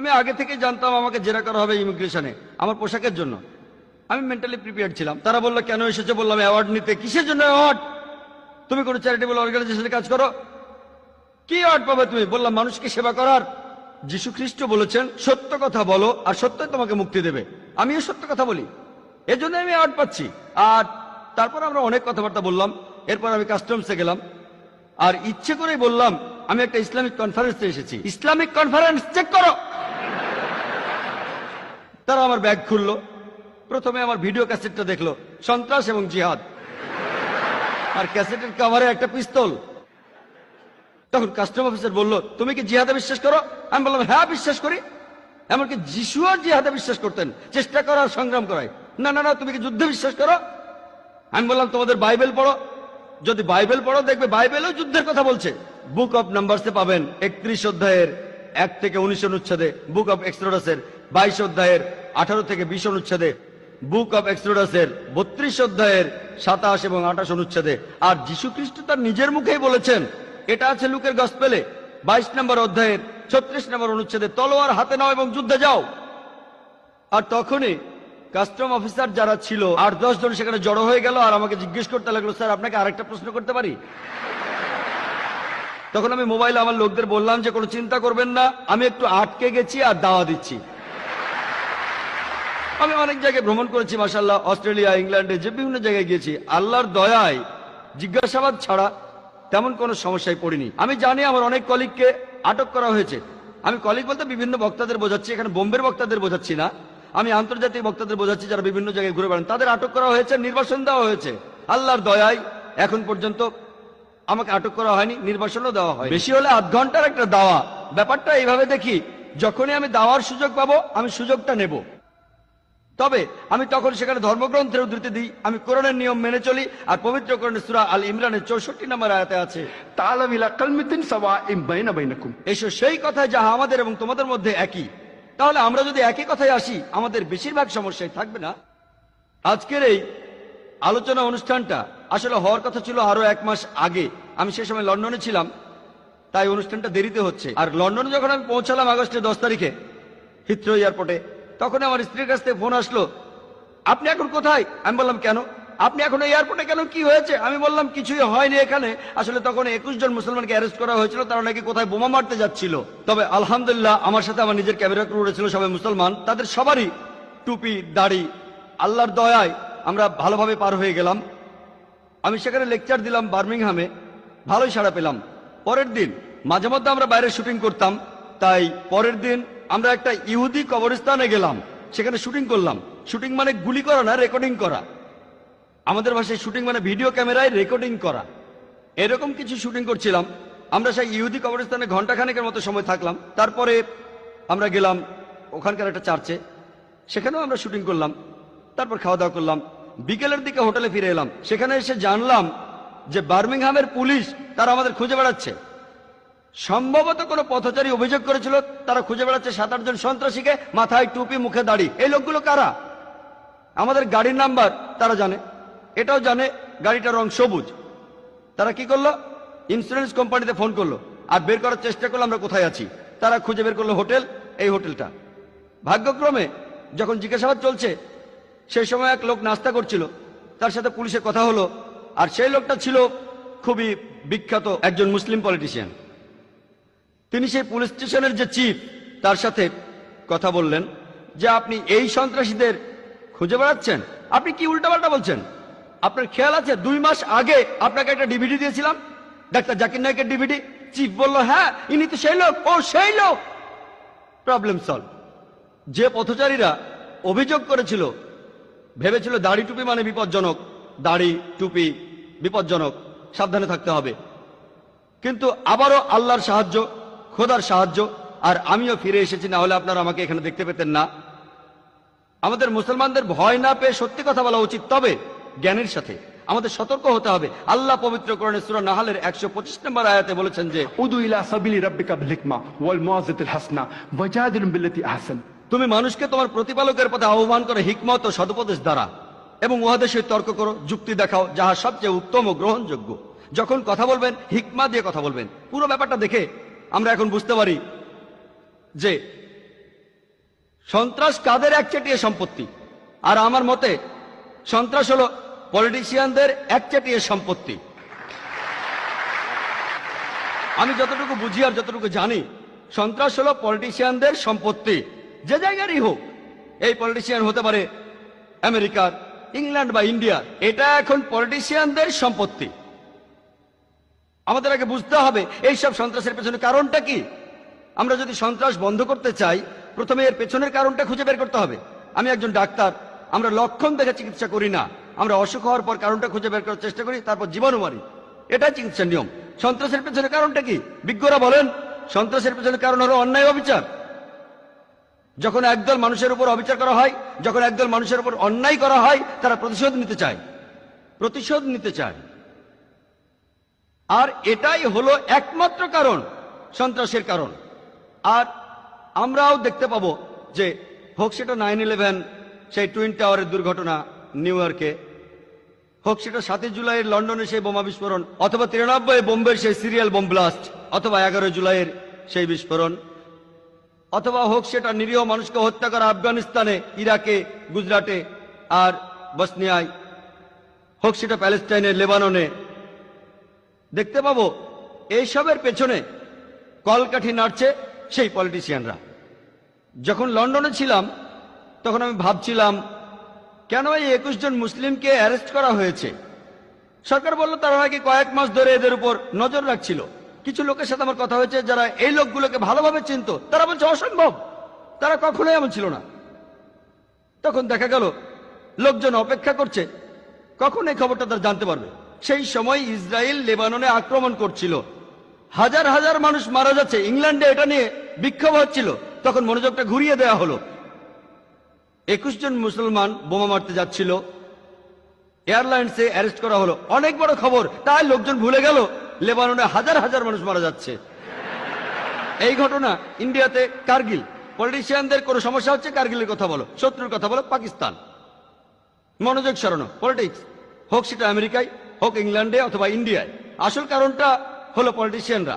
আমি আগে থেকে জানতাম আমাকে জেরা করা হবে ইমিগ্রেশনে আমার পোশাকের জন্য। আমি মেন্টালি প্রিপেয়ার্ড ছিলাম। তারা বললো কেন এসেছে, বললাম অ্যাওয়ার্ড নিতে। কিসের জন্য অ্যাওয়ার্ড? তুমি কোনো চ্যারিটেবল অর্গানাইজেশনে কাজ করো, কি অ্যাওয়ার্ড পাবে তুমি? বললাম মানুষকে সেবা করার। যীশু খ্রিস্ট বলেছেন সত্য কথা বলো আর সত্যই তোমাকে মুক্তি দেবে। আমিও সত্য কথা বলি, এজন্য আমি অ্যাওয়ার্ড পাচ্ছি। আর তারপর আমরা অনেক কথাবার্তা বললাম। এরপর আমি কাস্টমসে গেলাম আর ইচ্ছে করেই বললাম আমি একটা ইসলামিক কনফারেন্সে এসেছি। ইসলামিক কনফারেন্স চেক করো। তারা আমার ব্যাগ খুললো। প্রথমে আমার ভিডিও ক্যাসেটটা দেখলো, সন্ত্রাস এবং জিহাদ, আর ক্যাসেটের কভারে একটা পিস্তল। তখন কাস্টম অফিসার বলল তুমি কি জিহাদে বিশ্বাস করো? আমি বললাম হ্যাঁ বিশ্বাস করি। এমনকি যিশুও জিহাদে বিশ্বাস করতেন, চেষ্টা করার সংগ্রাম করায়। না না না, তুমি কি যুদ্ধে বিশ্বাস করো? আমি বললাম তোমাদের বাইবেল পড়ো, যদি বাইবেল পড়ো দেখবে বাইবেলও যুদ্ধের কথা বলছে। বুক অফ নাম্বারসে পাবেন 31 অধ্যায়ের 1 থেকে 19 অনুচ্ছেদে, বুক অফ এক্সোডাসের 22 অধ্যায়ের 18 থেকে 20 অনুচ্ছেদে, বুক অফ এক্সোডাসের 32 অধ্যায়ের 27 এবং 28 অনুচ্ছেদে। আর যীশু খ্রিস্ট তার নিজের মুখেই বলেছেন, এটা আছে লুকের গসপেলে 22 নম্বর অধ্যায়ের 36 নম্বর অনুচ্ছেদে, তলোয়ার হাতে নাও এবং যুদ্ধে যাও। আর তখনই কাস্টম অফিসার যারা ছিল 8-10 জন সেখানে জড়ো হয়ে গেল আর আমাকে জিজ্ঞেস করতে লাগলো, স্যার আপনাকে আরেকটা প্রশ্ন করতে পারি? তখন আমি মোবাইলে আমার লোকদের বললাম যে কোনো চিন্তা করবেন না, আমি একটু আটকে গেছি আর দাওয়া দিচ্ছি। আমি অনেক জায়গায় ভ্রমণ করেছি মাশাআল্লাহ, অস্ট্রেলিয়া, ইংল্যান্ডে, যে বিভিন্ন জায়গায় গিয়েছি। আল্লাহর দয়ায় জিজ্ঞাসাবাদ ছাড়া তেমন কোনো সমস্যায় পড়িনি। আমি জানি আমার অনেক কলিগকে আটক করা হয়েছে। আমি কলিগ বলতে বিভিন্ন বক্তাদের বোঝাচ্ছি, এখানে বোম্বের বক্তাদের বোঝাচ্ছি না, আমি আন্তর্জাতিক বক্তাদের বোঝাচ্ছি যারা বিভিন্ন জায়গায় ঘুরে বেড়ান। তাদের আটক করা হয়েছে, নির্বাসন দেওয়া হয়েছে। আল্লাহর দয়ায় এখন পর্যন্ত আমাকে আটক করা হয়নি, নির্বাসনও দেওয়া হয়। বেশি হলে আধ ঘন্টার একটা দাওয়া। ব্যাপারটা এইভাবে দেখি, যখনই আমি দাওয়ার সুযোগ পাবো আমি সুযোগটা নেব। তবে আমি তখন সেখানে ধর্মগ্রন্থের উদ্ধৃতি দিই, আমি কোরআনের নিয়ম মেনে চলি। আর পবিত্র কোরআনের সূরা আল ইমরানের 64 নম্বর আয়াতে আছে, তাআলাম ইলা কালমাতিন সাওয়াইন বাইনা বাইনাকুম, এসো সেই কথায় যাহা আমাদের এবং তোমাদের মধ্যে একই। তাহলে আমরা যদি একই কথায় আসি আমাদের বেশিরভাগ সমস্যায় থাকবে না। আজকের এই আলোচনা অনুষ্ঠানটা আসলে হওয়ার কথা ছিল আরো 1 মাস আগে। আমি সে সময় লন্ডনে ছিলাম, তাই অনুষ্ঠানটা দেরিতে হচ্ছে। আর লন্ডনে যখন আমি পৌঁছালাম আগস্টের 10 তারিখে হিথ্রো এয়ারপোর্টে, তখন আমার স্ত্রীর কাছ থেকে ফোন আসলো, আপনি এখন কোথায়? আমি বললাম কেন? আপনি এখন এয়ারপোর্টে কেন, কি হয়েছে? আমি বললাম কিছুই হয়নি এখানে। আসলে তখন 21 জন মুসলমানকে অ্যারেস্ট করা হয়েছিল, তারা নাকি কোথায় বোমা মারতে যাচ্ছিল। তবে আলহামদুলিল্লাহ আমার সাথে আমার নিজের ক্যামেরা ক্রু ছিল সবাই মুসলমান, তাদের সবারই টুপি দাড়ি। আল্লাহর দয়ায় আমরা ভালোভাবে পার হয়ে গেলাম। আমি সেখানে লেকচার দিলাম বার্মিংহামে, ভালোই সাড়া পেলাম। পরের দিন মাঝে মধ্যে আমরা বাইরে শুটিং করতাম, তাই পরের দিন আমরা একটা ইহুদি কবরস্থানে গেলাম, সেখানে শুটিং করলাম। শুটিং মানে গুলি করা না, রেকর্ডিং করা। আমাদের ভাষায় শুটিং মানে ভিডিও ক্যামেরায় রেকর্ডিং করা। এরকম কিছু শুটিং করছিলাম। আমরা সেই ইহুদি কবরস্থানে ঘন্টাখানেকের মতো সময় থাকলাম। তারপরে আমরা গেলাম ওখানকার একটা চার্চে, সেখানেও আমরা শুটিং করলাম। তারপর খাওয়া দাওয়া করলাম, বিকেলের দিকে হোটেলে ফিরে এলাম। সেখানে এসে জানলাম যে বার্মিংহামের পুলিশ তারা আমাদের খুঁজে বেড়াচ্ছে। সম্ভবত কোনো পথচারী অভিযোগ করেছিল তারা খুঁজে বেড়াচ্ছে 7-8 জন সন্ত্রাসীকে, মাথায় টুপি মুখে দাড়ি। এই লোকগুলো কারা? আমাদের গাড়ির নাম্বার তারা জানে, এটাও জানে গাড়িটার রং সবুজ। তারা কি করলো, ইন্স্যুরেন্স কোম্পানিতে ফোন করলো আর বের করার চেষ্টা করলো আমরা কোথায় আছি। তারা খুঁজে বের করলো হোটেল, এই হোটেলটা। ভাগ্যক্রমে যখন জিজ্ঞাসাবাদ চলছে সেই সময় এক লোক নাস্তা করছিল, তার সাথে পুলিশের কথা হলো। আর সেই লোকটা ছিল খুবই বিখ্যাত একজন মুসলিম পলিটিশিয়ান। তিনি সেই পুলিশ স্টেশনের যে চিফ তার সাথে কথা বললেন যে আপনি এই সন্ত্রাসীদের খুঁজে বেড়াচ্ছেন, আপনি কি উল্টাপাল্টা বলছেন? আপনার খেয়াল আছে 2 মাস আগে আপনাকে একটা ডিভিডি দিয়েছিলাম, ডাক্তার জাকির নায়কের ডিভিডি। চিফ বলল হ্যাঁ ইনি তো সেই লোক। ও সেই লোক, প্রবলেম সলভ। যে পথচারীরা অভিযোগ করেছিল ভেবেছিল দাড়ি টুপি মানে বিপজ্জনক, দাড়ি টুপি বিপজ্জনক, সাবধানে থাকতে হবে। কিন্তু আবারও আল্লাহর সাহায্য, খোদার সাহায্য, আর আমিও ফিরে এসেছি, না হলে আপনারা আমাকে এখানে দেখতে পেতেন না। আমাদের মুসলমানদের ভয় না পেয়ে সত্যি কথা বলা উচিত, তবে জ্ঞানের সাথে। আমাদের সতর্ক হতে হবে। আল্লাহ পবিত্র কোরআনে সূরা নাহলের 125 নম্বর আয়াতে বলেছেন যে উদু ইলা সাবিলি রাব্বিকা বিল হিকমা ওয়াল মুআযাতিল হাসানা ওয়াজাদিলুম বিল্লাতি আহসান, তুমি মানুষকে তোমার প্রতিপালকের পথে আহ্বান করে হিকমত ও সদুপদেশ দ্বারা, এবং উহাদের সহিত তর্ক করো, যুক্তি দেখাও, যাহা সবচেয়ে উত্তম ও গ্রহণযোগ্য। যখন কথা বলবেন হিকমা দিয়ে কথা বলবেন। পুরো ব্যাপারটা দেখে আমরা এখন বুঝতে পারি যে সন্ত্রাস কাদের একচেটিয়া সম্পত্তি? আর আমার মতে সন্ত্রাস হলো পলিটিশিয়ানদের একচেটিয়া সম্পত্তি। আমি যতটুকু বুঝি আর যতটুকু জানি, সন্ত্রাস হলো পলিটিশিয়ানদের সম্পত্তি, যে জায়গারই হোক। এই পলিটিশিয়ান হতে পারে আমেরিকার, ইংল্যান্ড বা ইন্ডিয়া। এটা এখন পলিটিশিয়ানদের সম্পত্তি। আমাদের আগে বুঝতে হবে এইসব সন্ত্রাসের পেছনে কারণটা কি। আমরা যদি সন্ত্রাস বন্ধ করতে চাই, প্রথমে এর পেছনের কারণটা খুঁজে বের করতে হবে। আমি একজন ডাক্তার, আমরা লক্ষণ দেখে চিকিৎসা করি না, আমরা অসুখ হওয়ার পর কারণটা খুঁজে বের করার চেষ্টা করি, তারপর জীবাণু মারি। এটা চিকিৎসার নিয়ম। সন্ত্রাসের পেছনে কারণটা কি? বিজ্ঞরা বলেন সন্ত্রাসের পেছনে কারণ হলো অন্যায়, অবিচার। যখন একদল মানুষের উপর অবিচার করা হয়, যখন একদল মানুষের উপর অন্যায় করা হয়, তারা প্রতিশোধ নিতে চায়, প্রতিশোধ নিতে চায়। আর এটাই হলো একমাত্র কারণ, সন্ত্রাসের কারণ। আর আমরাও দেখতে পাবো যে হোক সেটা 9/11 সেই টুইন টাওয়ারের দুর্ঘটনা নিউ ইয়র্কে, হোক সেটা 7 জুলাইয়ের লন্ডনে সেই বোমা বিস্ফোরণ, অথবা 93 বোম্বের সেই সিরিয়াল বোম ব্লাস্ট, অথবা 11 জুলাইয়ের সেই বিস্ফোরণ, অথবা হোক সেটা নিরীহ মানুষকে হত্যা করা আফগানিস্তানে, ইরাকে, গুজরাটে আর বসনিয়ায়, হোক সেটা প্যালেস্টাইনে, লেবাননে, দেখতে পাবো এইসবের পেছনে কলকাঠি নাড়ছে সেই পলিটিশিয়ানরা। যখন লন্ডনে ছিলাম তখন আমি ভাবছিলাম কেন এই 21 জন মুসলিমকে অ্যারেস্ট করা হয়েছে। সরকার বলল তারা নাকি কয়েক মাস ধরে এদের উপর নজর রাখছিল। কিছু লোকের সাথে আমার কথা হয়েছে যারা এই লোকগুলোকে ভালোভাবে চিনত, তারা বলছে অসম্ভব, তারা কখনোই এমন ছিল না। তখন দেখা গেল লোকজন অপেক্ষা করছে কখন এই খবরটা তারা জানতে পারবে। সেই সময় ইসরায়েল লেবাননে আক্রমণ করছিল, হাজার হাজার মানুষ মারা যাচ্ছে, ইংল্যান্ডে এটা নিয়ে বিক্ষোভ হচ্ছিল। তখন মনোযোগটা ঘুরিয়ে দেওয়া হলো। 21 জন মুসলমান বোমা মারতে যাচ্ছিল, এয়ারলাইন্সে অ্যারেস্ট করা হলো, অনেক বড় খবর। তাই লোকজন ভুলে গেল লেবাননে হাজার হাজার মানুষ মারা যাচ্ছে। এই ঘটনা ইন্ডিয়াতে কার্গিল, পলিটিশিয়ানদের কোনো সমস্যা হচ্ছে, কার্গিলের কথা বলো, শত্রুর কথা বলো পাকিস্তান। মনোযোগ সরানো, পলিটিক্স, হোক সেটা আমেরিকায়, হোক ইংল্যান্ডে অথবা ইন্ডিয়ায়। আসল কারণটা হলো পলিটিশিয়ানরা।